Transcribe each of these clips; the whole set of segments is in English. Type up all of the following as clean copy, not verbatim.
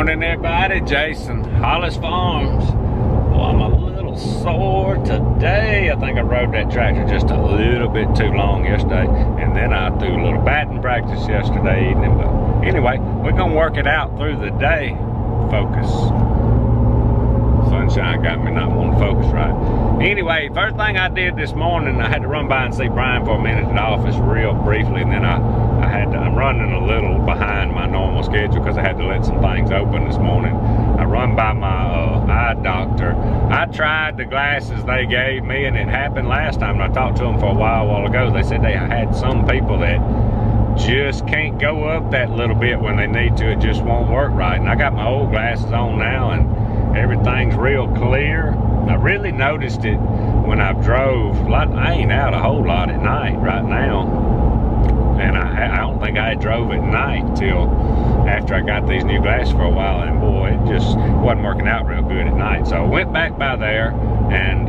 Morning, everybody. Jason, Hollis Farms. Well, I'm a little sore today. I think I rode that tractor just a little bit too long yesterday, and then I threw a little batting practice yesterday evening. But anyway, we're gonna work it out through the day. Focus. Sunshine got me not wanting to focus right. Anyway, first thing I did this morning, I had to run by and see Brian for a minute at the office real briefly, and then I'm running a little behind my normal schedule because I had to let some things open this morning. I run by my eye doctor. I tried the glasses they gave me, and it happened last time. And I talked to them for a while ago. They said they had some people that just can't go up that little bit when they need to. It just won't work right. And I got my old glasses on now, and everything's real clear. I really noticed it when I drove. I ain't out a whole lot at night right now. And I don't think I drove at night till after I got these new glasses for a while, and boy, it just wasn't working out real good at night. So I went back by there and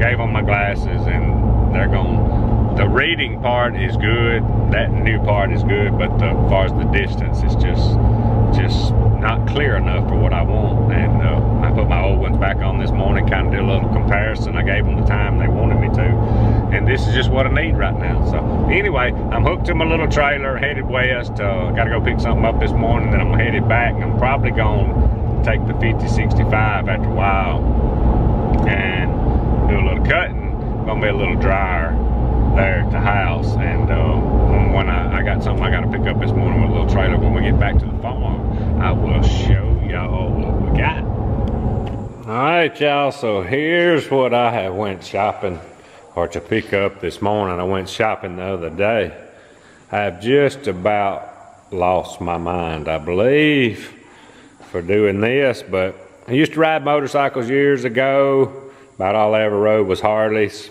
gave them my glasses, and they're gone. The reading part is good, that new part is good, but as far as the distance, it's just not clear enough for what I want. And I put my old ones back on this morning, kind of did a little comparison. I gave them the time they wanted me to, and this is just what I need right now. So anyway, I'm hooked to my little trailer, headed west. Got to go pick something up this morning, then I'm headed back, and I'm probably gonna take the 5065 after a while and do a little cutting. Gonna be a little drier there at the house, and when I got something I got to pick up this morning with a little trailer. When we get back to the farm, I will show y'all what we got. All right, y'all, so here's what I have went shopping or to pick up this morning. I went shopping the other day. I have just about lost my mind, I believe, for doing this, but I used to ride motorcycles years ago. About all I ever rode was Harleys.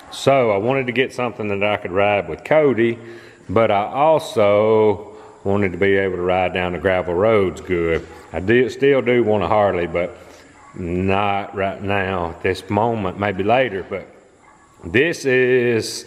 So I wanted to get something that I could ride with Cody, but I also wanted to be able to ride down the gravel roads good. I still do want a Harley, but not right now at this moment, maybe later. But this KLR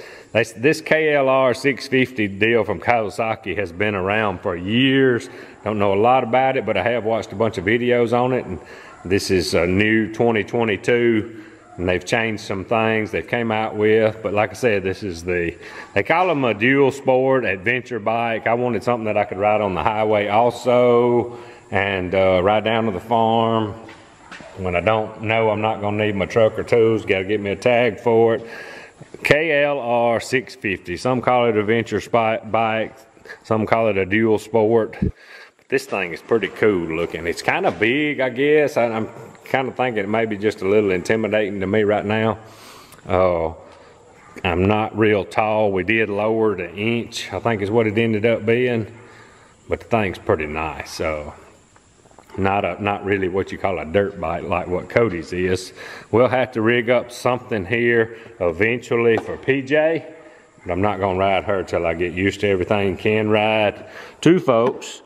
650 deal from Kawasaki has been around for years. Don't know a lot about it, but I have watched a bunch of videos on it, and this is a new 2022. And they've changed some things they've came out with, but like I said, this is they call them a dual sport adventure bike. I wanted something that I could ride on the highway also, and ride down to the farm when I don't know I'm not gonna need my truck or tools. Gotta get me a tag for it. KLR 650, some call it adventure bike, some call it a dual sport. But this thing is pretty cool looking. It's kind of big, I guess. I'm kind of thinking it may be just a little intimidating to me right now. I'm not real tall. We did lower the inch, I think is what it ended up being, but the thing's pretty nice. Not really what you call a dirt bike like what Cody's is. We'll have to rig up something here eventually for PJ, but I'm not gonna ride her till I get used to everything. Can ride two folks.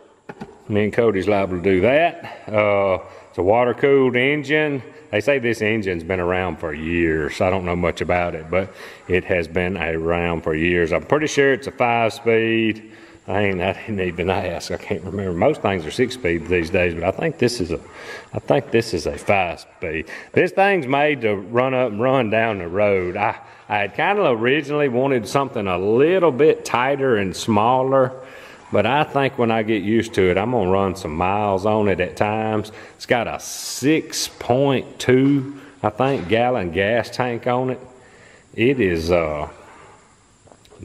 Me and Cody's liable to do that. It's a water-cooled engine. They say this engine's been around for years. I don't know much about it, but it has been around for years. I'm pretty sure it's a 5-speed. I didn't even ask. I can't remember. Most things are 6-speed these days, but I think this is a 5-speed. This thing's made to run up and run down the road. I had kind of originally wanted something a little bit tighter and smaller, but I think when I get used to it, I'm gonna run some miles on it at times. It's got a 6.2, I think, gallon gas tank on it. It is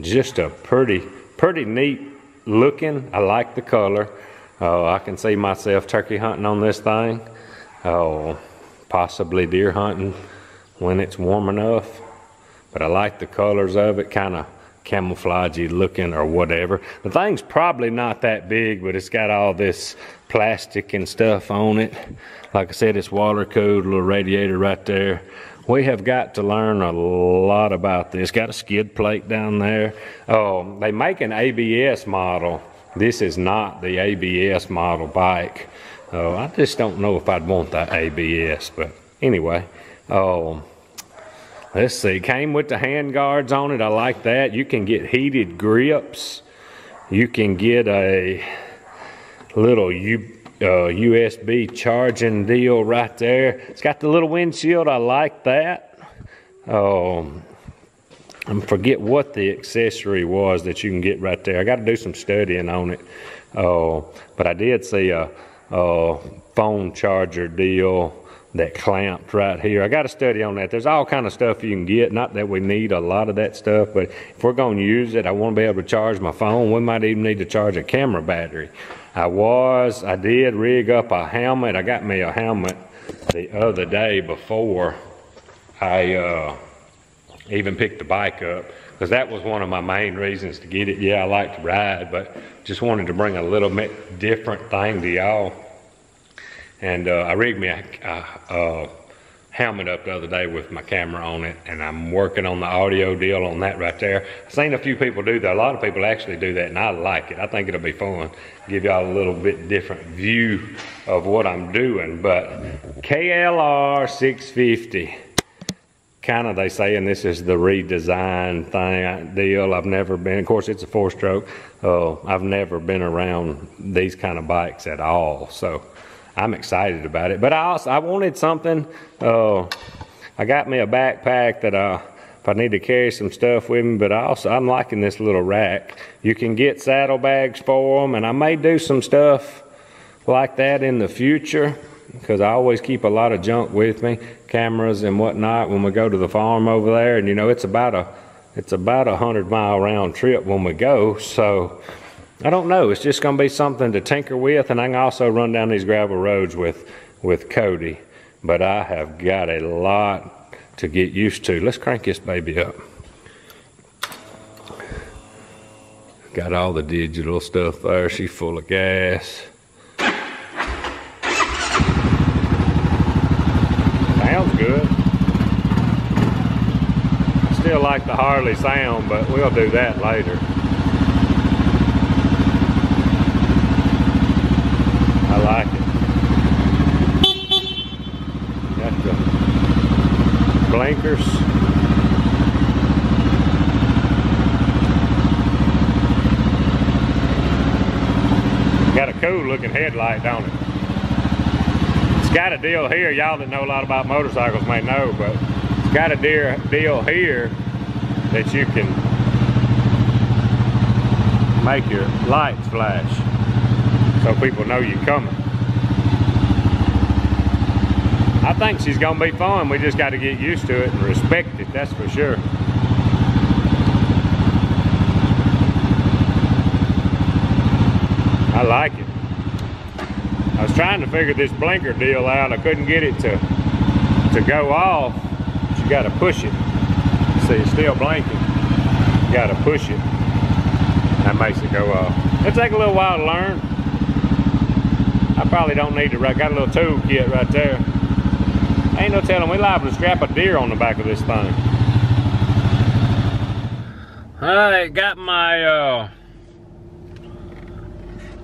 just a pretty neat looking. I like the color. I can see myself turkey hunting on this thing. Possibly deer hunting when it's warm enough. But I like the colors of it, kind of camouflagey looking or whatever. The thing's probably not that big, but it's got all this plastic and stuff on it. Like I said, it's water cooled, little radiator right there. We have got to learn a lot about this. Got a skid plate down there. They make an ABS model. This is not the ABS model bike. I just don't know if I'd want that ABS, but anyway. Let's see, came with the hand guards on it. I like that. You can get heated grips. You can get a little USB charging deal right there. It's got the little windshield. I like that. I forget what the accessory was that you can get right there. I got to do some studying on it. But I did see a phone charger deal that clamped right here. I got to study on that. There's all kind of stuff you can get. Not that we need a lot of that stuff, but if we're going to use it, I want to be able to charge my phone. We might even need to charge a camera battery. I did rig up a helmet. I got me a helmet the other day before I even picked the bike up, because that was one of my main reasons to get it. Yeah, I like to ride, but just wanted to bring a little bit different thing to y'all. And I rigged me a helmet up the other day with my camera on it, and I'm working on the audio deal on that right there. I've seen a few people do that. A lot of people actually do that, and I like it. I think it'll be fun. Give y'all a little bit different view of what I'm doing. But KLR 650. Kind of, they saying this is the redesign thing deal. I've never been, of course it's a 4-stroke. I've never been around these kind of bikes at all, so I'm excited about it. But I wanted something. I got me a backpack that if I need to carry some stuff with me, but I'm liking this little rack. You can get saddlebags for them, and I may do some stuff like that in the future, because I always keep a lot of junk with me, cameras and whatnot, when we go to the farm over there. And you know, it's about a 100-mile round trip when we go, so I don't know. It's just gonna be something to tinker with, and I can also run down these gravel roads with Cody. But I have got a lot to get used to. Let's crank this baby up. Got all the digital stuff there. She's full of gas. Sounds good. I still like the Harley sound, but we'll do that later. I like it. Got the blinkers. Got a cool looking headlight, don't it? It's got a deal here. Y'all that know a lot about motorcycles may know, but it's got a deal here that you can make your lights flash so people know you're coming. I think she's gonna be fun. We just got to get used to it and respect it, that's for sure. I like it. I was trying to figure this blinker deal out. I couldn't get it to go off. You got to push it. See, it's still blinking. You got to push it. That makes it go off. It'll take a little while to learn. I probably don't need to. Got a little tool kit right there. Ain't no telling, we liable to scrap a deer on the back of this thing. I got my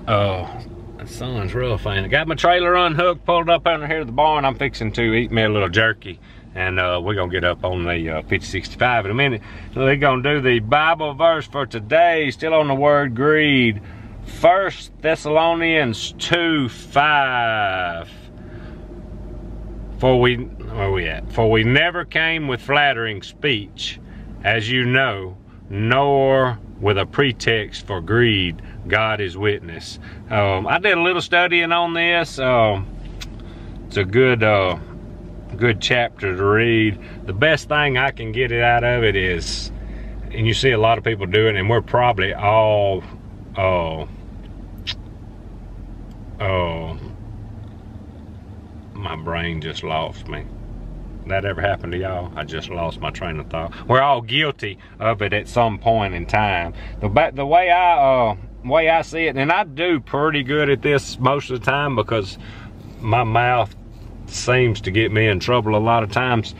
the sun's real faint. I got my trailer unhooked, pulled up under here to the barn. I'm fixing to eat me a little jerky, and we're gonna get up on the 5065 in a minute. We're gonna do the Bible verse for today, still on the word greed. 1 Thessalonians 2:5. For we never came with flattering speech, as you know, nor with a pretext for greed. God is witness. I did a little studying on this. It's a good chapter to read. The best thing I can get it out of it is, and you see a lot of people doing it, and we're probably all my brain just lost me. That ever happened to y'all? I just lost my train of thought. We're all guilty of it at some point in time. The way I see it, and I do pretty good at this most of the time because my mouth seems to get me in trouble a lot of times.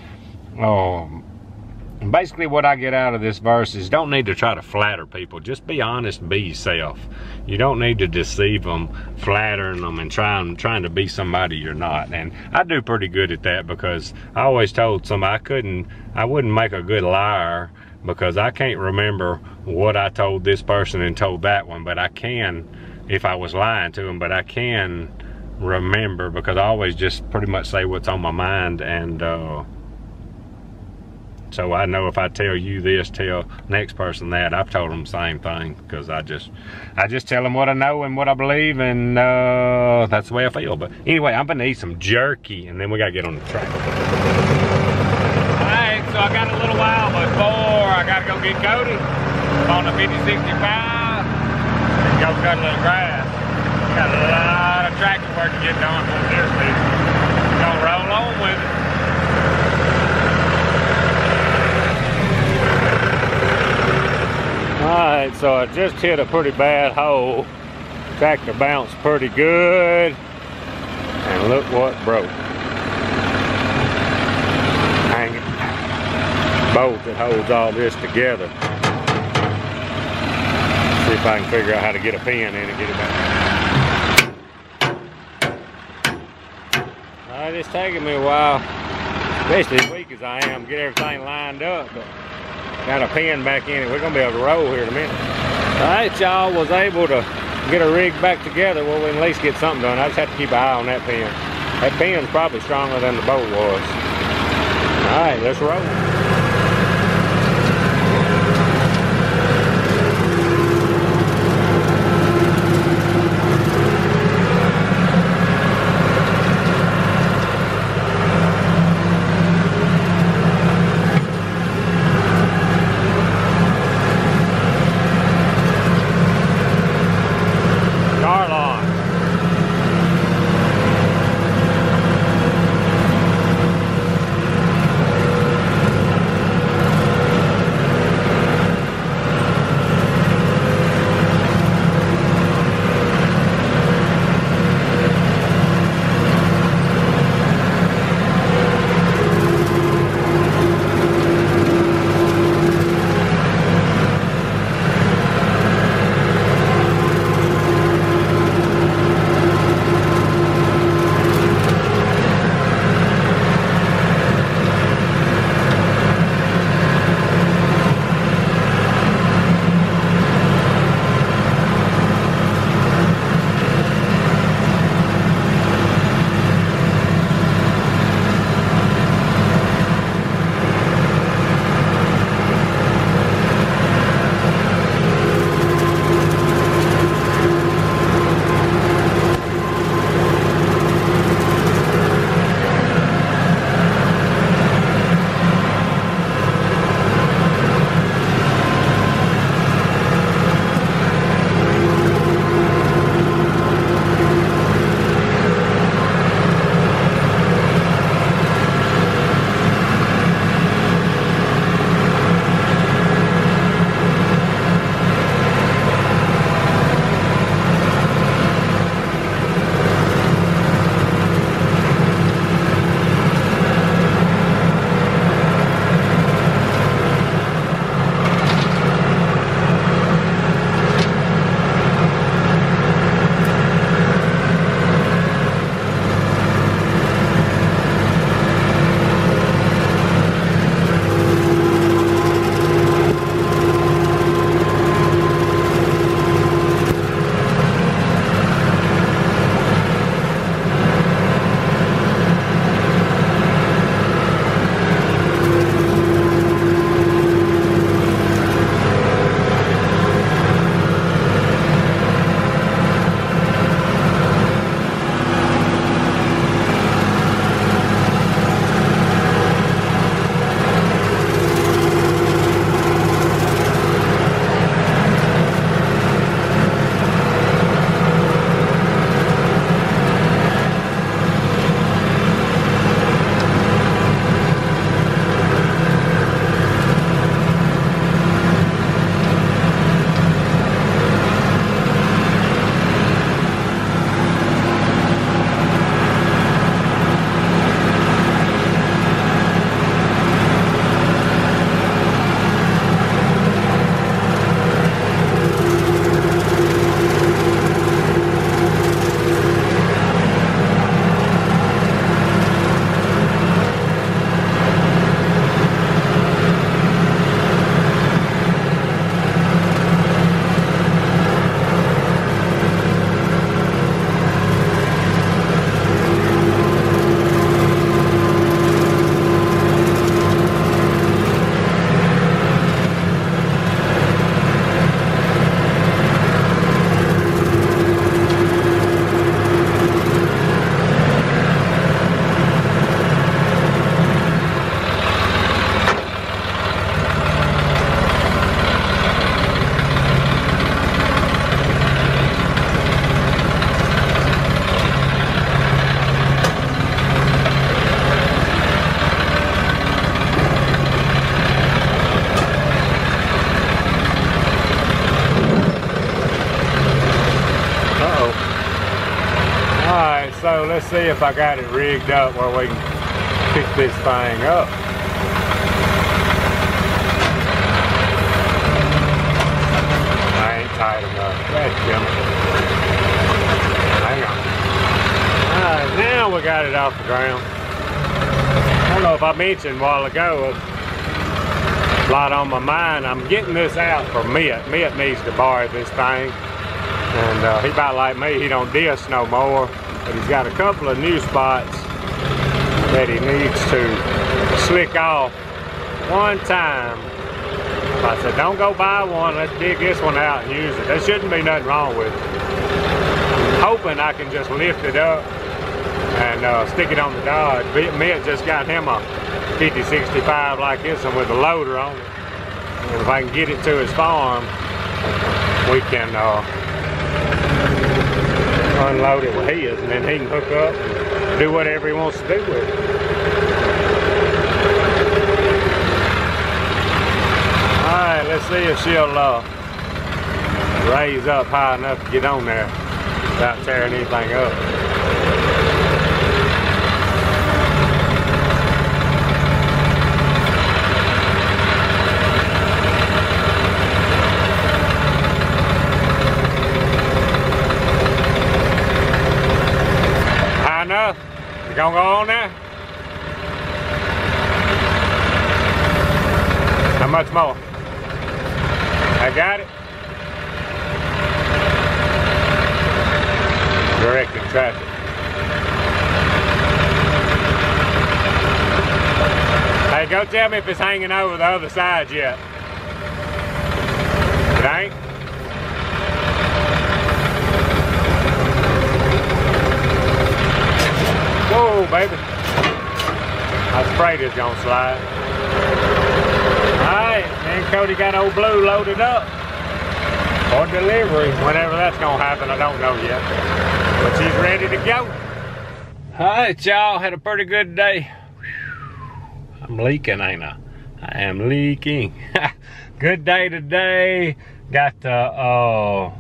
Basically what I get out of this verse is don't need to try to flatter people. Just be honest and be yourself. You don't need to deceive them, flattering them and trying to be somebody you're not. And I do pretty good at that because I always told somebody I wouldn't make a good liar because I can't remember what I told this person and told that one, but I can if I was lying to them, but I can remember, because I always just pretty much say what's on my mind, and so I know if I tell you this, tell next person that. I've told them the same thing, because I just tell them what I know and what I believe, and that's the way I feel. But anyway, I'm gonna eat some jerky, and then we gotta get on the track. Alright, so I got a little while before I gotta go get Cody on the 5065 and go cut a little grass. Got a lot of tractor work to get done for this week. Gonna roll on with it. Alright, so I just hit a pretty bad hole. Tractor bounced pretty good. And look what broke. Hanging. Bolt that holds all this together. See if I can figure out how to get a pin in and get it back. Alright, it's taking me a while, especially as weak as I am, get everything lined up. But got a pin back in it. We're gonna be able to roll here in a minute. Alright, y'all, was able to get a rig back together. Well, we can at least get something done. I just have to keep an eye on that pin. That pin's probably stronger than the bolt was. Alright, let's roll. so let's see if I got it rigged up where we can pick this thing up. I ain't tight enough. That's hang on. Alright, now we got it off the ground. I don't know if I mentioned a while ago, a lot on my mind. I'm getting this out for Mitt. Mitt needs to borrow this thing. And he about like me, he don't disc no more. But he's got a couple of new spots that he needs to slick off one time. I said, don't go buy one, let's dig this one out and use it. There shouldn't be nothing wrong with it. I'm hoping I can just lift it up and stick it on the Dodge. Mitt just got him a 5065 like this one with a loader on it. And if I can get it to his farm, we can unload it with his, and then he can hook up and do whatever he wants to do with it. Alright, let's see if she'll raise up high enough to get on there without tearing anything up. Enough? You gonna go on there? How much more? I got it. Directing traffic. Hey, go tell me if it's hanging over the other side yet. It ain't? Whoa, baby. I was afraid it's gonna slide. Alright, and Cody got old Blue loaded up for delivery. Whenever that's gonna happen, I don't know yet. But she's ready to go. Alright, y'all, had a pretty good day. I'm leaking, ain't I? I am leaking. Good day today. Got the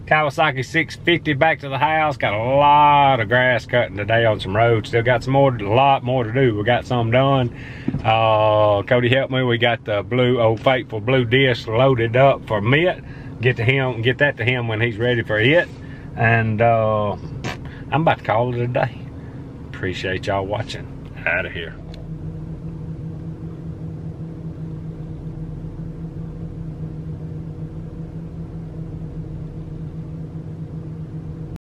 Kawasaki 650 back to the house. Got a lot of grass cutting today on some roads. Still got a lot more to do. We got some done. Cody helped me. We got the old faithful blue disc loaded up for Mitt. Get that to him when he's ready for it. And I'm about to call it a day. Appreciate y'all watching. Out of here.